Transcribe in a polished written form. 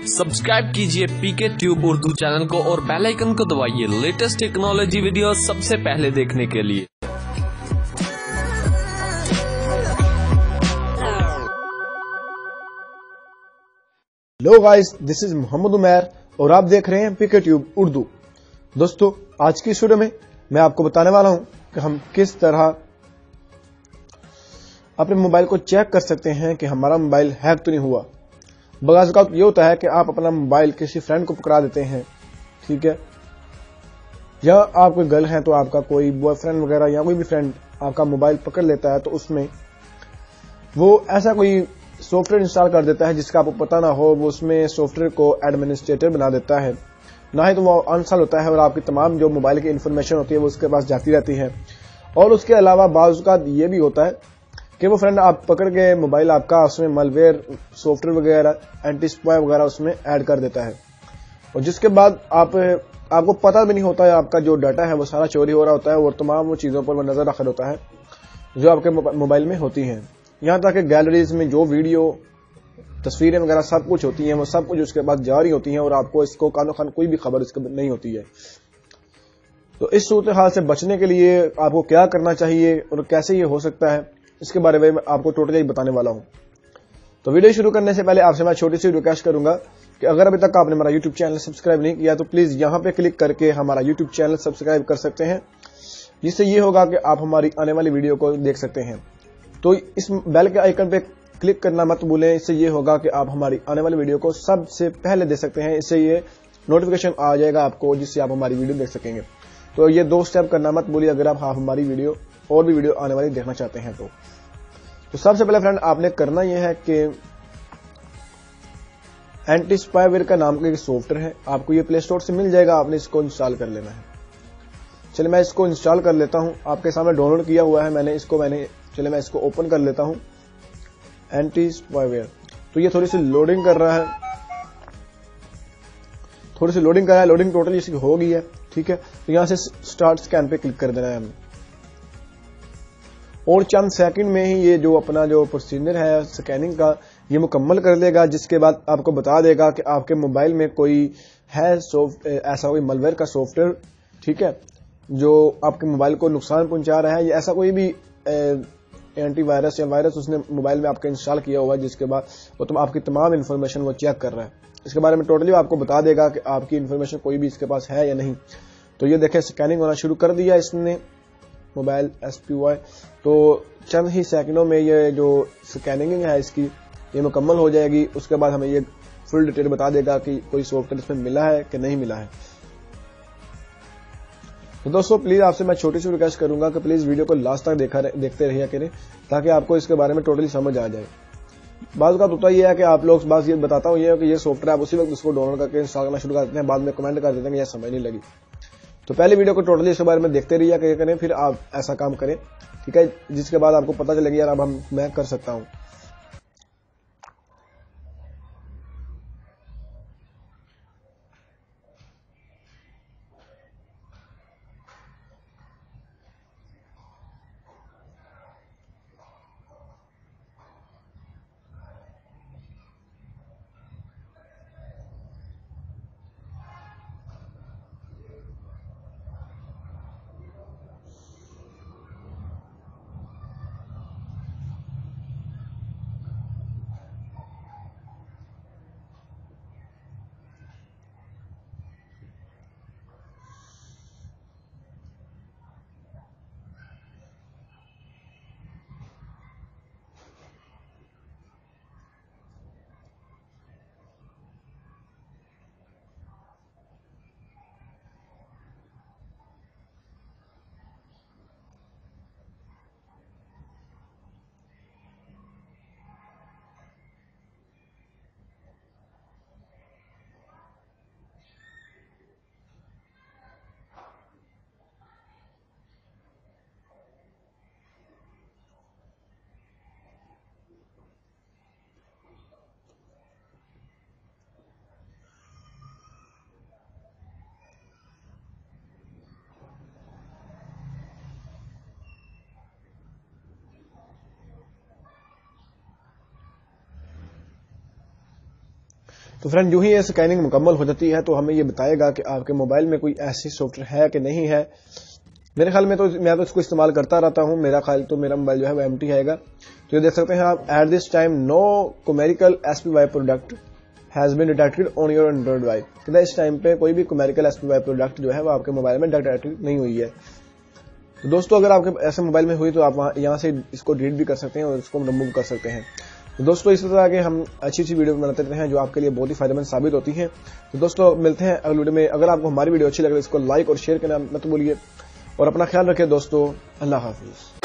Subscribe कीजिए पीके tube Urdu channel को और बेल आइकन को दबाइए लेटेस्ट टेक्नोलॉजी वीडियो सबसे पहले देखने के लिए। Hello guys, this is Mohammad Umair और आप देख रहे हैं पीके ट्यूब उर्दू। दोस्तों, आज की इस वीडियो में मैं आपको बताने वाला हूं कि हम किस तरह अपने मोबाइल को चेक कर सकते हैं कि हमारा मोबाइल हैक तो नहीं हुआ। बगास का ये होता है कि आप अपना मोबाइल किसी फ्रेंड को पकड़ा देते हैं, ठीक है, या आप कोई गर्ल है तो आपका कोई बॉयफ्रेंड वगैरह या कोई भी फ्रेंड आपका मोबाइल पकड़ लेता है, तो उसमें वो ऐसा कोई सॉफ्टवेयर इंस्टॉल कर देता है जिसका आपको पता ना हो। वो उसमें सॉफ्टवेयर को एडमिनिस्ट्रेटर बना देता है, ना ही तो वो अनइंस्टॉल होता है और आपकी तमाम जो मोबाइल की इंफॉर्मेशन होती है वो उसके पास जाती रहती है। और उसके अलावा बाज़ का ये भी होता है कि वो फ्रेंड आप पकड़ के मोबाइल आपका उसमें मलवेयर सॉफ्टवेयर वगैरह एंटी स्पाई वगैरह उसमें ऐड कर देता है, और जिसके बाद आपको पता भी नहीं होता है, आपका जो डाटा है वो सारा चोरी हो रहा होता है और तमाम वो चीज़ों पर वो नजर रखा होता है जो आपके मोबाइल में होती हैं। यहाँ तक कि गैलरीज में जो वीडियो तस्वीरें वगैरह सब कुछ होती हैं वो सब कुछ उसके बाद जारी होती हैं और आपको इसको कानो खान कोई भी खबर इसके नहीं होती है। तो इस सूरत हाल से बचने के लिए आपको क्या करना चाहिए और कैसे ये हो सकता है, इसके बारे में आपको टोटली बताने वाला हूं। तो वीडियो शुरू करने से पहले आपसे मैं छोटी सी रिक्वेस्ट करूंगा कि अगर अभी तक आपने हमारा यूट्यूब चैनल सब्सक्राइब नहीं किया तो प्लीज यहां पे क्लिक करके हमारा यूट्यूब चैनल सब्सक्राइब कर सकते हैं, जिससे ये होगा कि आप हमारी आने वाली वीडियो को देख सकते हैं। तो इस बेल के आइकन पे क्लिक करना मत भूलें, इससे ये होगा कि आप हमारी आने वाली वीडियो को सबसे पहले देख सकते हैं। इससे ये नोटिफिकेशन आ जाएगा आपको, जिससे आप हमारी वीडियो देख सकेंगे। तो ये 2 स्टेप करना मत भूलिए अगर आप हमारी वीडियो और भी वीडियो आने वाली देखना चाहते हैं। तो सबसे पहले फ्रेंड आपने करना यह है कि एंटी स्पाईवेयर का नाम का एक सॉफ्टवेयर है, आपको ये प्ले स्टोर से मिल जाएगा, आपने इसको इंस्टॉल कर लेना है। चलिए मैं इसको इंस्टॉल कर लेता हूं, आपके सामने डाउनलोड किया हुआ है मैंने। चलिए मैं इसको ओपन कर लेता हूं, एंटी स्पाईवेयर। तो ये थोड़ी सी लोडिंग कर रहा है, लोडिंग टोटली इसकी हो गई है, ठीक है। तो यहां से स्टार्ट स्कैन पे क्लिक कर देना है हमें, और चंद सेकंड में ही ये जो अपना जो प्रोसीजर है स्कैनिंग का ये मुकम्मल कर देगा, जिसके बाद आपको बता देगा कि आपके मोबाइल में कोई है ऐसा कोई मलवेयर का सॉफ्टवेयर, ठीक है, जो आपके मोबाइल को नुकसान पहुंचा रहा है, या ऐसा कोई भी एंटीवायरस या वायरस उसने मोबाइल में आपके इंस्टॉल किया हुआ है, जिसके बाद वो आपकी तमाम इन्फॉर्मेशन वो चेक कर रहा है। इसके बारे में टोटली आपको बता देगा कि आपकी इन्फॉर्मेशन कोई भी इसके पास है या नहीं। तो ये देखें स्कैनिंग होना शुरू कर दिया इसने, मोबाइल SPY। तो चंद ही सेकंडों में ये जो स्कैनिंग है इसकी ये मुकम्मल हो जाएगी। उसके बाद हमें ये फुल डिटेल बता देगा कि कोई सॉफ्टवेयर इसमें मिला है कि नहीं मिला है। तो दोस्तों प्लीज आपसे मैं छोटी सी रिक्वेस्ट करूंगा कि प्लीज वीडियो को लास्ट तक देखते रहिए करें, ताकि आपको इसके बारे में टोटली समझ आ जाए। बात का होता यह है कि आप लोग बस ये बताता हूँ ये कि ये सॉफ्टवेयर आप उसी वक्त उसको डाउनलोड करके इंस्टॉल करना शुरू कर देते हैं, बाद में कमेंट कर देते हैं कि यह समझ नहीं लगी। तो पहले वीडियो को टोटली इसके बारे में देखते रहिए करें, फिर आप ऐसा काम करें, ठीक है, जिसके बाद आपको पता चलेगा यार अब मैं कर सकता हूं। تو فرینڈ جو ہی یہ اسکیننگ مکمل ہو جاتی ہے تو ہمیں یہ بتائے گا کہ آپ کے موبائل میں کوئی ایسی سافٹ ویئر ہے کہ نہیں ہے. میرے خیال میں تو میں تو اس کو استعمال کرتا رہتا ہوں. میرا خیال تو میرا موبائل جو ہے وہ ایمٹی ہے گا. تو یہ دیکھ سکتے ہیں آپ at this time no commercial SPY product has been detected on your Android mobile. کہ اس ٹائم پہ کوئی بھی کومیریکل SPY پروڈکٹ جو ہے وہ آپ کے موبائل میں ڈیٹیکٹ نہیں ہوئی ہے. تو دوستو اگر آپ کے ایسے موبائل میں ہوئی تو آپ یہاں سے اس کو ڈیلیٹ بھی کر سکتے ہیں اور اس کو ریموو کر سکتے ہیں. تو دوستو اس طرح کے ہم اچھی ویڈیو بناتے رہتے ہیں جو آپ کے لیے بہت ہی فائدہ مند ثابت ہوتی ہیں. تو دوستو ملتے ہیں اگلی ویڈیو میں. اگر آپ کو ہماری ویڈیو اچھی لگے تو اس کو لائک اور شیئر کرنا مت بھولیے اور اپنا خیال رکھیں دوستو. اللہ حافظ.